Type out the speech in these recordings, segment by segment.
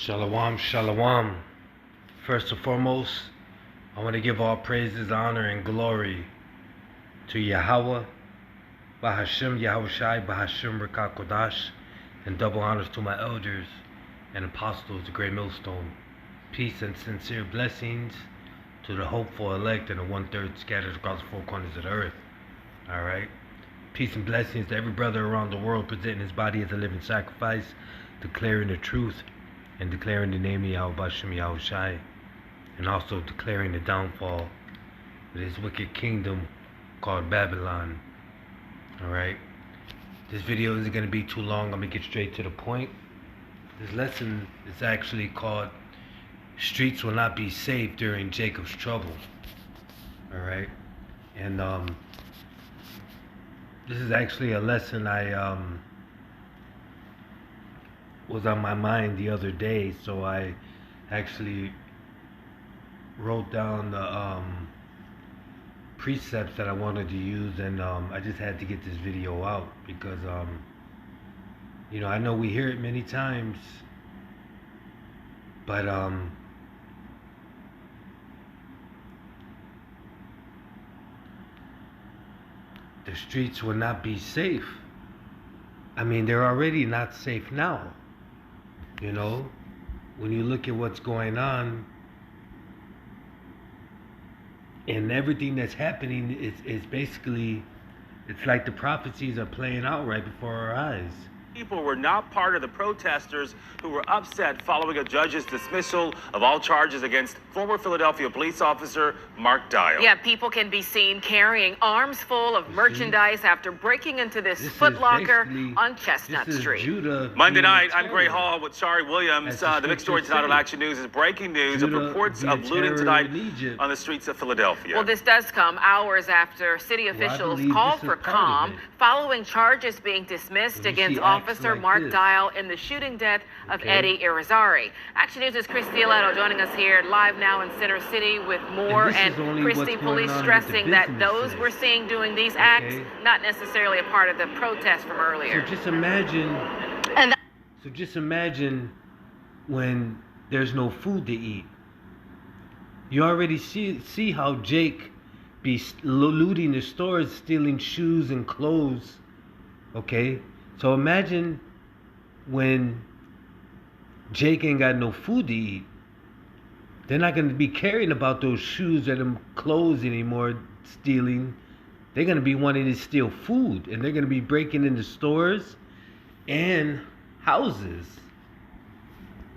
Shalom, shalom. First and foremost, I want to give all praises, honor, and glory to Yahweh, Bahashim Yahushai, Bahashim Rakakodash, and double honors to my elders and apostles, the great millstone. Peace and sincere blessings to the hopeful elect and the 1/3 scattered across the four corners of the earth. Alright? Peace and blessings to every brother around the world presenting his body as a living sacrifice, declaring the truth, and declaring the name of Yahweh Bashem Yahushai, and also declaring the downfall of this wicked kingdom called Babylon. Alright? This video isn't going to be too long. I'm going to get straight to the point. This lesson is actually called Streets Will Not Be Safe During Jacob's Trouble. Alright? And this is actually a lesson I was on my mind the other day, so I actually wrote down the precepts that I wanted to use, and I just had to get this video out because I know we hear it many times, but the streets will not be safe. I mean, they're already not safe now. You know, when you look at what's going on and everything that's happening, it's basically, it's like the prophecies are playing out right before our eyes. People were not part of the protesters who were upset following a judge's dismissal of all charges against former Philadelphia police officer Mark Dial. Yeah, people can be seen carrying arms full of merchandise after breaking into this Foot Locker on Chestnut Street. Monday night, I'm Gray Hall with Shari Williams. The big story tonight on Action News is breaking news of reports of looting tonight on the streets of Philadelphia. Well, this does come hours after city officials called for calm following charges being dismissed against Officer Mark Dial in the shooting death of Eddie Irizarry. Action News' Chris Dioletto joining us here live now in Center City with more. And Christie, police stressing that those we're seeing doing these acts, not necessarily a part of the protest from earlier. So just imagine when there's no food to eat. You already see how Jake be looting the stores, stealing shoes and clothes. Okay? So imagine when Jake ain't got no food to eat. They're not going to be caring about those shoes or them clothes anymore, stealing. They're going to be wanting to steal food. And they're going to be breaking into stores and houses.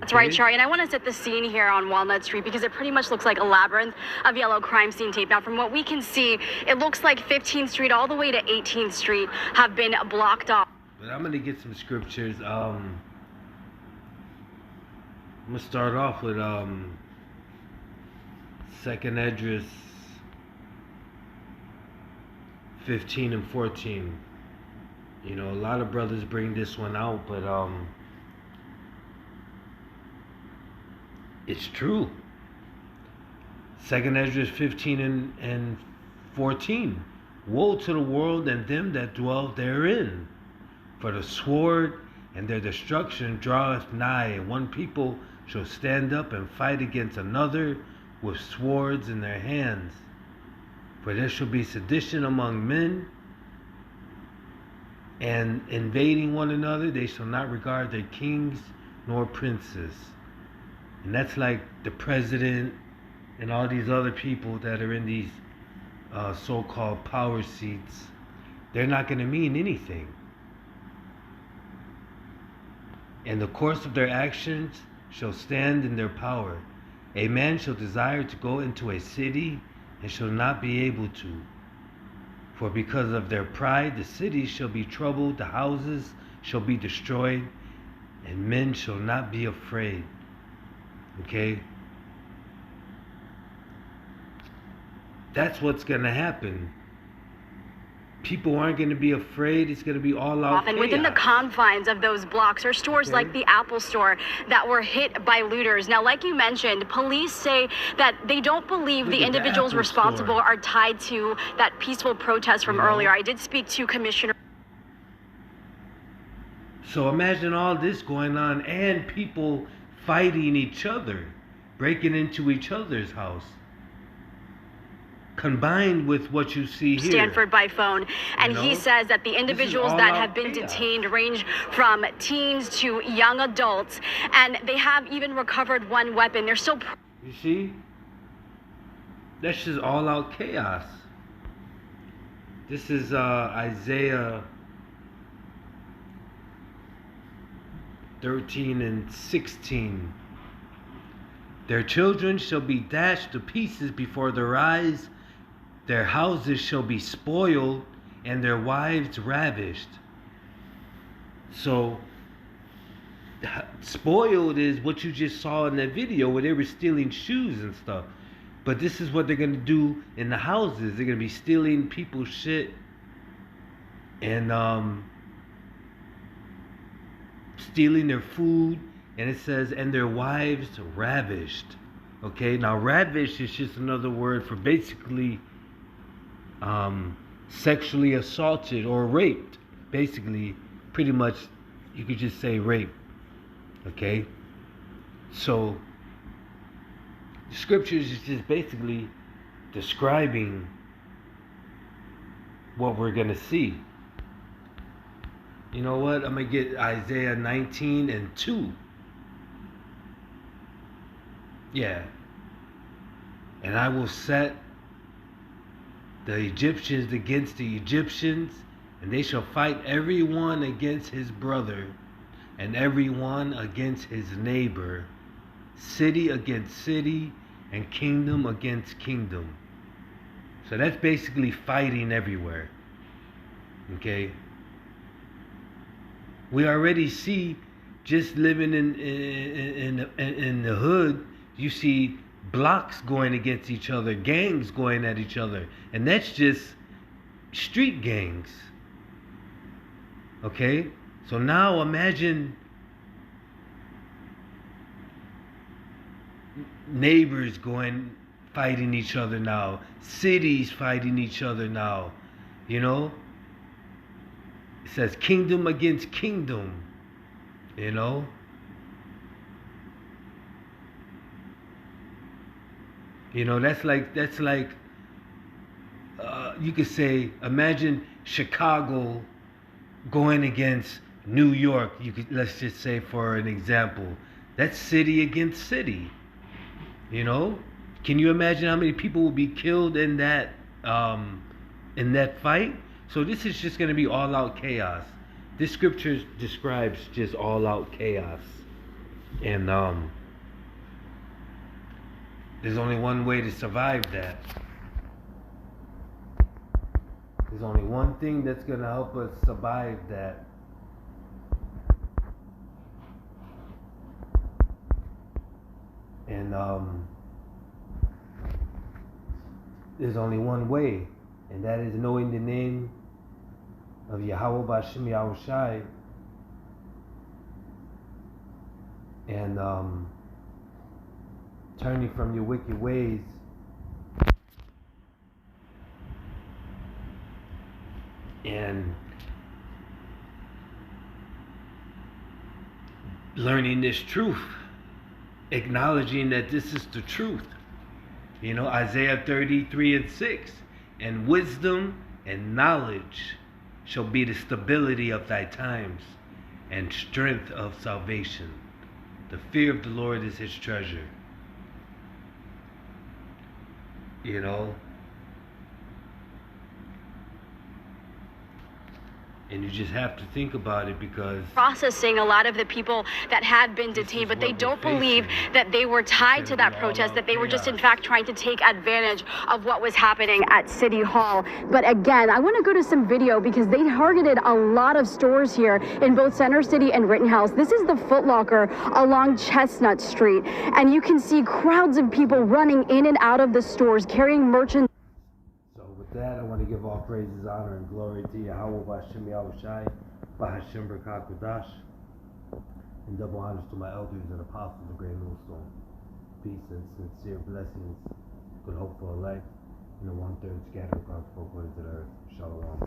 That's right, Shari, and I want to set the scene here on Walnut Street because it pretty much looks like a labyrinth of yellow crime scene tape. Now, from what we can see, it looks like 15th Street all the way to 18th Street have been blocked off. But I'm going to get some scriptures. I'm going to start off with 2nd Esdras 15 and 14. You know, a lot of brothers bring this one out, but it's true. 2nd Esdras 15 and 14. Woe to the world and them that dwell therein, for the sword and their destruction draweth nigh, and one people shall stand up and fight against another with swords in their hands. For there shall be sedition among men, and invading one another, they shall not regard their kings nor princes. And that's like the president and all these other people that are in these so-called power seats. They're not going to mean anything. And the course of their actions shall stand in their power. A man shall desire to go into a city and shall not be able to. For because of their pride, the cities shall be troubled, the houses shall be destroyed, and men shall not be afraid. Okay? That's what's going to happen. People aren't going to be afraid. It's going to be all out And within the confines of those blocks are stores like the Apple Store that were hit by looters. Now, like you mentioned, police say that they don't believe the individuals responsible are tied to that peaceful protest from earlier. I did speak to Commissioner. So imagine all this going on and people fighting each other, breaking into each other's house, combined with what you see here. Stanford by phone, and he says that the individuals that have been detained range from teens to young adults, and they have even recovered one weapon. They're still... You see? That's just all out chaos. This is Isaiah 13 and 16. Their children shall be dashed to pieces before their eyes. Their houses shall be spoiled and their wives ravished. So, spoiled is what you just saw in that video where they were stealing shoes and stuff. But this is what they're going to do in the houses. They're going to be stealing people's shit and stealing their food. And it says, and their wives ravished. Okay, now ravished is just another word for basically sexually assaulted or raped. Basically, pretty much, you could just say rape. Okay, so the scriptures is just basically describing what we're gonna see. You know what? I'm gonna get Isaiah 19 and 2. Yeah. And I will set the Egyptians against the Egyptians, and they shall fight every one against his brother, and every one against his neighbor, city against city, and kingdom against kingdom. So that's basically fighting everywhere. Okay? We already see, just living in the hood, you see blocks going against each other, gangs going at each other, and that's just street gangs. Okay? So now imagine neighbors fighting each other now, cities fighting each other now, you know? It says kingdom against kingdom, you know? You know, that's like you could say, imagine Chicago going against New York. You could, let's just say for an example, that's city against city. You know, can you imagine how many people will be killed in that fight? So this is just going to be all out chaos. This scripture describes just all out chaos, and there's only one way to survive that. There's only one thing that's going to help us survive that. And there's only one way, and that is knowing the name of Yahweh B'Hashem Yahushai, and turning from your wicked ways, and learning this truth, acknowledging that this is the truth. You know, Isaiah 33 and 6, and wisdom and knowledge shall be the stability of thy times, and strength of salvation. The fear of the Lord is his treasure. You know, and you just have to think about it, because processing a lot of the people that had been detained, but they don't believe that they were tied to that protest, that they were just in fact trying to take advantage of what was happening at City Hall. But again, I want to go to some video, because they targeted a lot of stores here in both Center City and Rittenhouse. This is the Foot Locker along Chestnut Street, and you can see crowds of people running in and out of the stores carrying merchandise. That I want to give all praises, honor, and glory to Yahweh B'Hashem Yahushai, B'Hashem B'Rkat Kodash, and double honors to my elders and apostles of Great Millstone. Peace and sincere blessings, good hope for a life, and a 1/3 scattered across 4 corners of the earth. Shalom.